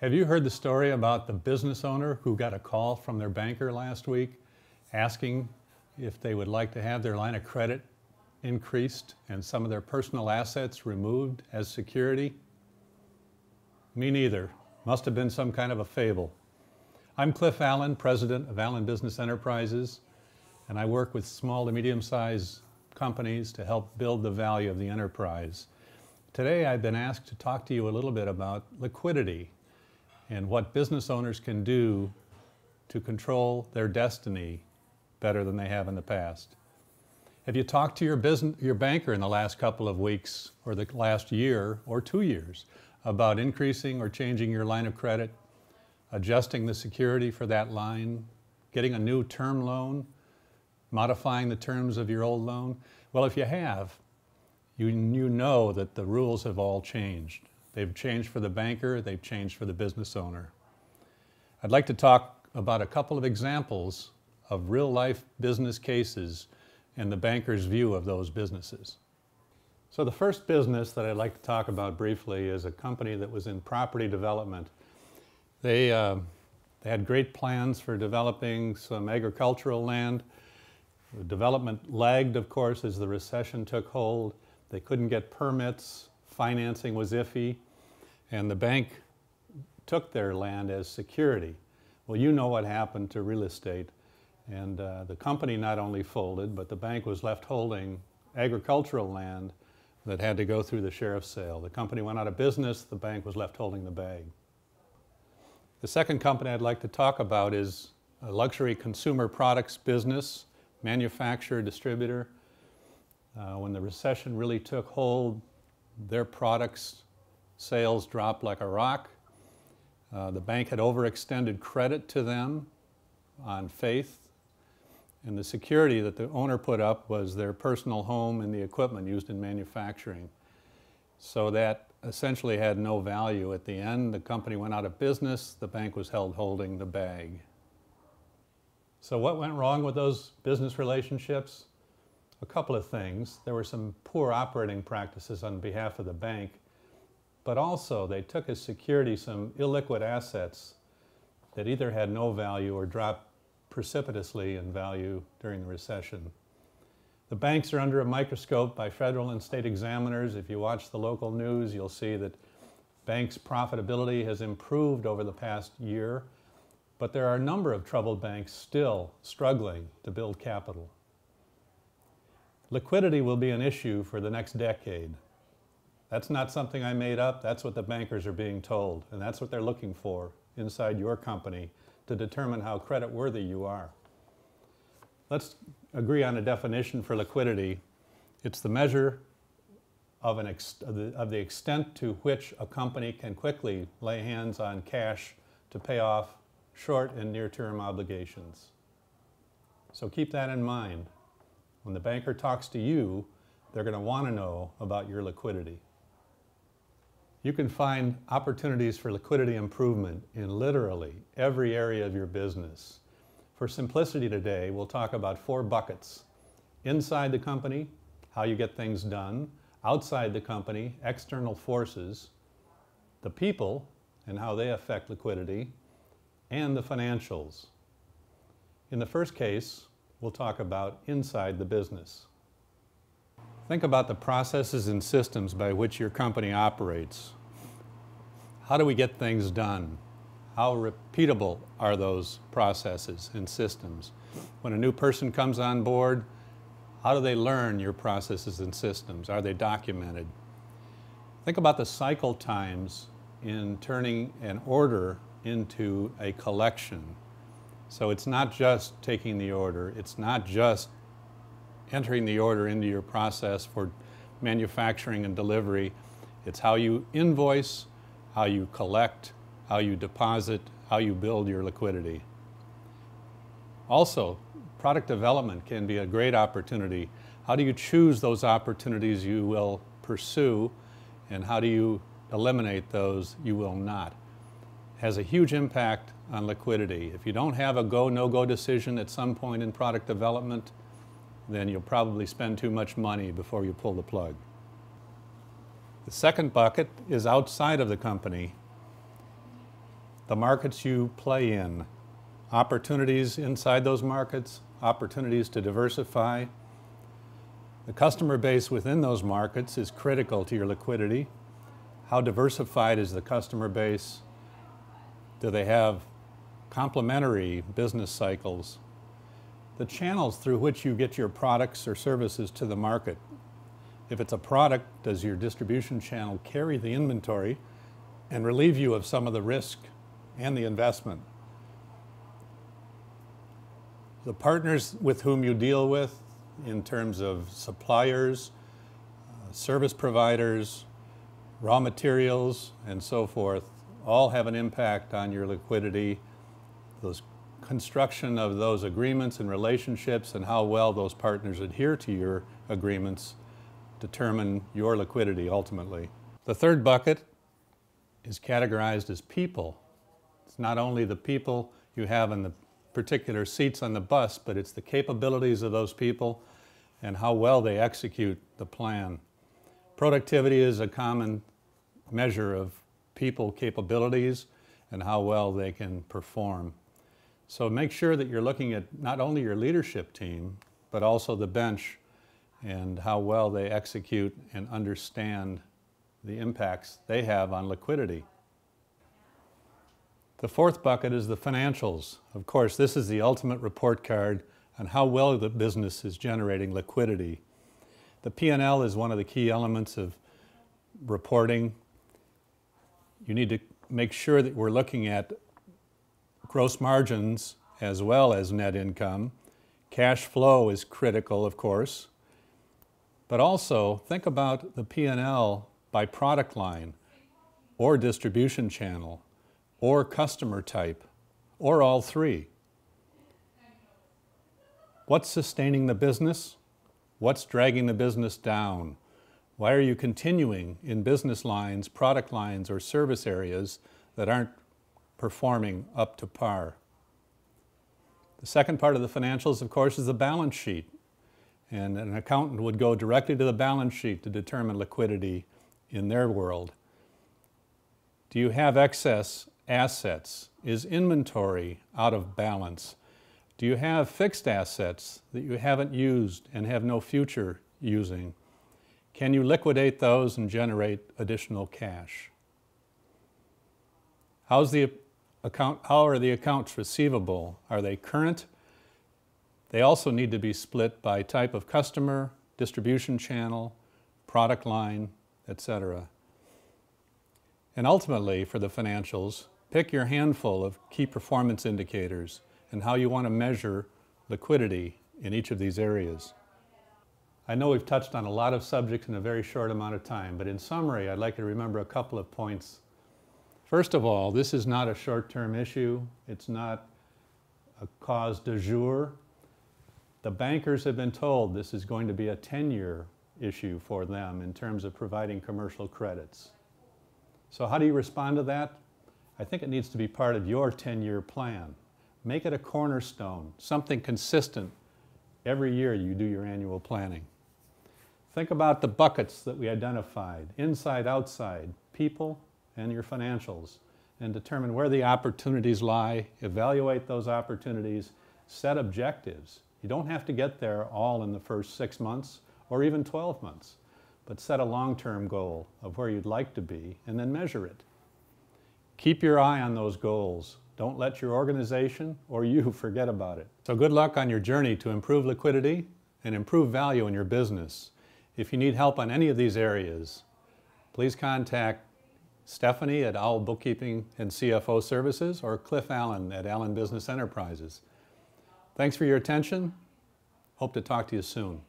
Have you heard the story about the business owner who got a call from their banker last week asking if they would like to have their line of credit increased and some of their personal assets removed as security? Me neither. Must have been some kind of a fable. I'm Cliff Allen, president of Allen Business Enterprises, and I work with small to medium-sized companies to help build the value of the enterprise. Today I've been asked to talk to you a little bit about liquidity and what business owners can do to control their destiny better than they have in the past. Have you talked to your banker in the last couple of weeks or the last year or 2 years about increasing or changing your line of credit, adjusting the security for that line, getting a new term loan, modifying the terms of your old loan? Well, if you have, you know that the rules have all changed. They've changed for the banker, they've changed for the business owner. I'd like to talk about a couple of examples of real-life business cases and the banker's view of those businesses. So the first business that I'd like to talk about briefly is a company that was in property development. They had great plans for developing some agricultural land. The development lagged, of course, as the recession took hold. They couldn't get permits. Financing was iffy, and the bank took their land as security. Well, you know what happened to real estate, and the company not only folded, but the bank was left holding agricultural land that had to go through the sheriff's sale. The company went out of business, the bank was left holding the bag. The second company I'd like to talk about is a luxury consumer products business, manufacturer, distributor. When the recession really took hold, their products sales dropped like a rock. The bank had overextended credit to them on faith, and the security that the owner put up was their personal home and the equipment used in manufacturing. So that essentially had no value. At the end, the company went out of business, the bank was held holding the bag. So what went wrong with those business relationships? A couple of things. There were some poor operating practices on behalf of the bank, but also they took as security some illiquid assets that either had no value or dropped precipitously in value during the recession. The banks are under a microscope by federal and state examiners. If you watch the local news, you'll see that banks' profitability has improved over the past year, but there are a number of troubled banks still struggling to build capital. Liquidity will be an issue for the next decade. That's not something I made up, that's what the bankers are being told, and that's what they're looking for inside your company to determine how creditworthy you are. Let's agree on a definition for liquidity. It's the measure of the extent to which a company can quickly lay hands on cash to pay off short and near-term obligations. So keep that in mind. When the banker talks to you, they're going to want to know about your liquidity. You can find opportunities for liquidity improvement in literally every area of your business. For simplicity today, we'll talk about 4 buckets. Inside the company, how you get things done. Outside the company, external forces. The people and how they affect liquidity. And the financials. In the first case, we'll talk about inside the business. Think about the processes and systems by which your company operates. How do we get things done? How repeatable are those processes and systems? When a new person comes on board, how do they learn your processes and systems? Are they documented? Think about the cycle times in turning an order into a collection. So it's not just taking the order, it's not just entering the order into your process for manufacturing and delivery. It's how you invoice, how you collect, how you deposit, how you build your liquidity. Also, product development can be a great opportunity. How do you choose those opportunities you will pursue, and how do you eliminate those you will not? Has a huge impact on liquidity. If you don't have a go, no-go decision at some point in product development, then you'll probably spend too much money before you pull the plug. The second bucket is outside of the company. the markets you play in, opportunities inside those markets, opportunities to diversify. The customer base within those markets is critical to your liquidity. How diversified is the customer base? Do they have complementary business cycles? The channels through which you get your products or services to the market. If it's a product, does your distribution channel carry the inventory and relieve you of some of the risk and the investment? The partners with whom you deal with in terms of suppliers, service providers, raw materials, and so forth, all have an impact on your liquidity. Those construction of those agreements and relationships and how well those partners adhere to your agreements determine your liquidity ultimately. The third bucket is categorized as people. It's not only the people you have in the particular seats on the bus, but it's the capabilities of those people and how well they execute the plan. Productivity is a common measure of people capabilities and how well they can perform. So make sure that you're looking at not only your leadership team, but also the bench and how well they execute and understand the impacts they have on liquidity. The fourth bucket is the financials. Of course, this is the ultimate report card on how well the business is generating liquidity. The P&L is one of the key elements of reporting. You need to make sure that we're looking at gross margins as well as net income. Cash flow is critical, of course, but also think about the P&L by product line or distribution channel or customer type or all three. What's sustaining the business? What's dragging the business down? Why are you continuing in business lines, product lines, or service areas that aren't performing up to par? The second part of the financials, of course, is the balance sheet. And an accountant would go directly to the balance sheet to determine liquidity in their world. Do you have excess assets? Is inventory out of balance? Do you have fixed assets that you haven't used and have no future using? Can you liquidate those and generate additional cash? How are the accounts receivable? Are they current? They also need to be split by type of customer, distribution channel, product line, etc. And ultimately, for the financials, pick your handful of key performance indicators and how you want to measure liquidity in each of these areas. I know we've touched on a lot of subjects in a very short amount of time, but in summary, I'd like you to remember a couple of points. First of all, this is not a short-term issue. It's not a cause du jour. The bankers have been told this is going to be a 10-year issue for them in terms of providing commercial credits. So how do you respond to that? I think it needs to be part of your 10-year plan. Make it a cornerstone, something consistent every year you do your annual planning. Think about the buckets that we identified, inside, outside, people, and your financials, and determine where the opportunities lie, evaluate those opportunities, set objectives. You don't have to get there all in the first 6 months or even 12 months, but set a long-term goal of where you'd like to be and then measure it. Keep your eye on those goals. Don't let your organization or you forget about it. So good luck on your journey to improve liquidity and improve value in your business. If you need help on any of these areas, please contact Stephanie at Owl Bookkeeping and CFO Services or Cliff Allen at Allen Business Enterprises. Thanks for your attention. Hope to talk to you soon.